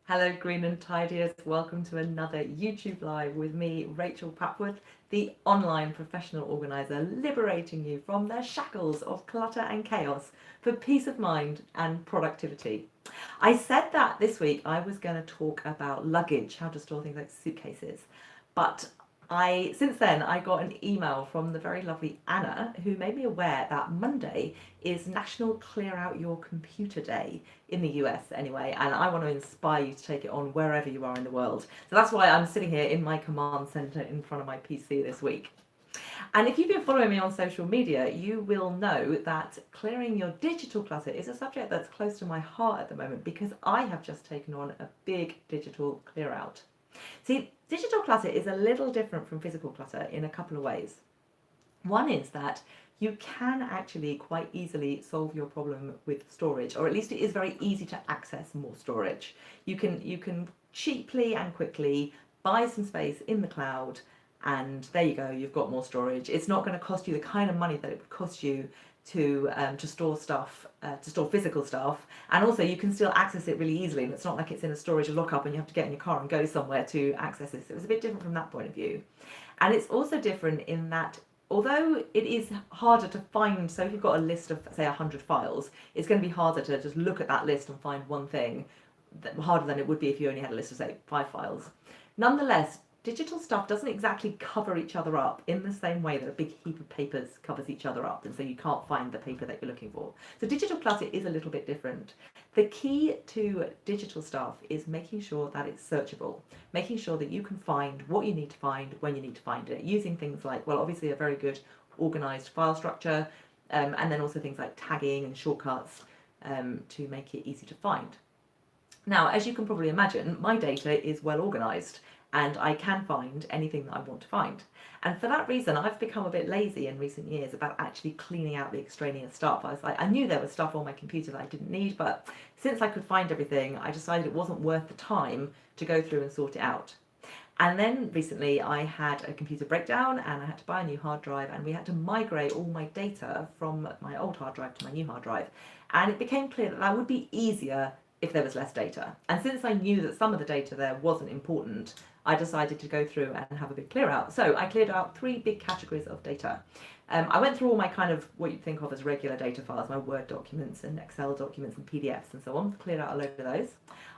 Hello, Green and Tidiers. Welcome to another YouTube Live with me, Rachel Papworth, the online professional organiser, liberating you from the shackles of clutter and chaos for peace of mind and productivity. I said that this week I was going to talk about luggage, how to store things like suitcases, but since then I got an email from the very lovely Anna who made me aware that Monday is National Clear Out Your Computer Day in the US anyway, and I want to inspire you to take it on wherever you are in the world. So that's why I'm sitting here in my command center in front of my PC this week. And if you've been following me on social media, you will know that clearing your digital clutter is a subject that's close to my heart at the moment because I have just taken on a big digital clear out. See, digital clutter is a little different from physical clutter in a couple of ways. One is that you can actually quite easily solve your problem with storage, or at least it is very easy to access more storage. You can cheaply and quickly buy some space in the cloud, and there you go, you've got more storage. It's not going to cost you the kind of money that it would cost you to store stuff, to store physical stuff, and also you can still access it really easily, and it's not like it's in a storage lockup and you have to get in your car and go somewhere to access this. It was a bit different from that point of view. And it's also different in that although it is harder to find, so if you've got a list of say 100 files, it's going to be harder to just look at that list and find one thing, harder than it would be if you only had a list of say 5 files. Nonetheless, digital stuff doesn't exactly cover each other up in the same way that a big heap of papers covers each other up, and so you can't find the paper that you're looking for. So digital clutter is a little bit different. The key to digital stuff is making sure that it's searchable, making sure that you can find what you need to find when you need to find it, using things like, well, obviously a very good organized file structure, and then also things like tagging and shortcuts to make it easy to find. Now, as you can probably imagine, my data is well organized, and I can find anything that I want to find. And for that reason, I've become a bit lazy in recent years about actually cleaning out the extraneous stuff. I was like, I knew there was stuff on my computer that I didn't need, but since I could find everything, I decided it wasn't worth the time to go through and sort it out. And then recently I had a computer breakdown and I had to buy a new hard drive, and we had to migrate all my data from my old hard drive to my new hard drive. And it became clear that that would be easier if there was less data. And since I knew that some of the data there wasn't important, I decided to go through and have a big clear out. So I cleared out 3 big categories of data. I went through all my kind of what you'd think of as regular data files, my Word documents and Excel documents and PDFs and so on, cleared out a load of those.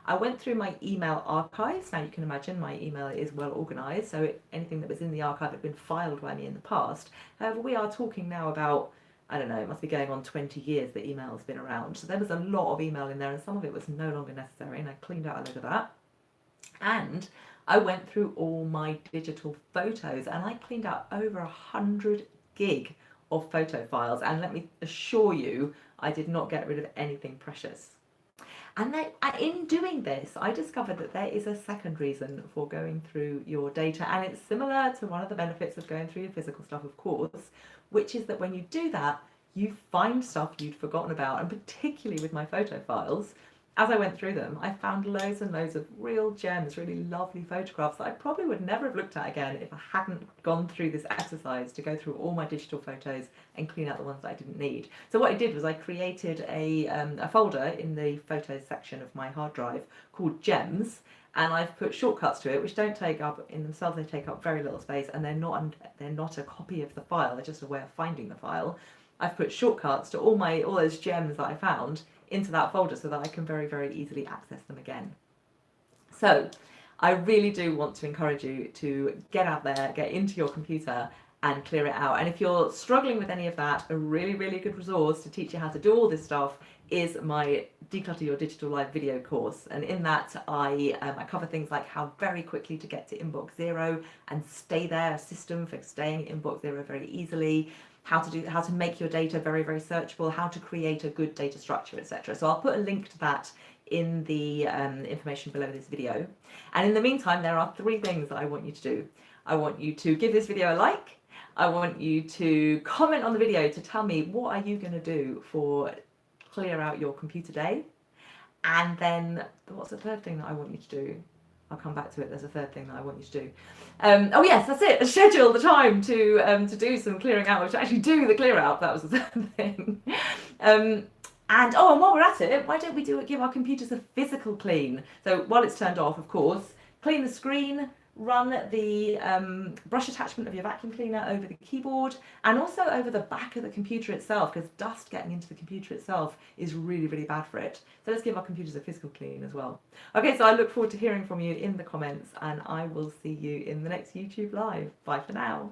I went through my email archives. Now you can imagine my email is well organized, so anything that was in the archive had been filed by me in the past. However, we are talking now about, I don't know, it must be going on 20 years that email's been around. So there was a lot of email in there, and some of it was no longer necessary, and I cleaned out a load of that. And I went through all my digital photos, and I cleaned out over 100 gig of photo files. And let me assure you, I did not get rid of anything precious. And then in doing this, I discovered that there is a second reason for going through your data, and it's similar to one of the benefits of going through your physical stuff, of course, which is that when you do that, you find stuff you'd forgotten about. And particularly with my photo files, as I went through them, I found loads and loads of real gems, really lovely photographs that I probably would never have looked at again if I hadn't gone through this exercise to go through all my digital photos and clean out the ones that I didn't need. So what I did was I created a folder in the photos section of my hard drive called Gems, and I've put shortcuts to it, which don't take up, in themselves they take up very little space, and they're not a copy of the file, they're just a way of finding the file. I've put shortcuts to all those gems that I found into that folder so that I can very, very easily access them again. So I really do want to encourage you to get out there, get into your computer and clear it out. And if you're struggling with any of that, a really, really good resource to teach you how to do all this stuff is my Declutter Your Digital Life video course. And in that I cover things like how very quickly to get to inbox zero and stay there, a system for staying in inbox zero very easily, how to make your data very, very searchable, how to create a good data structure, etc. So I'll put a link to that in the information below this video. And in the meantime, there are 3 things that I want you to do. I want you to give this video a like. I want you to comment on the video to tell me what are you going to do for clear out your computer day. And then what's the third thing that I want you to do? I'll come back to it. There's a third thing that I want you to do. Oh yes, that's it. Schedule the time to do some clearing out, or to actually do the clear out. That was the third thing. And and while we're at it, why don't we give our computers a physical clean? So while it's turned off, of course, clean the screen, run the brush attachment of your vacuum cleaner over the keyboard and also over the back of the computer itself, because dust getting into the computer itself is really, really bad for it. So let's give our computers a physical clean as well. Okay, so I look forward to hearing from you in the comments, and I will see you in the next YouTube Live. Bye for now.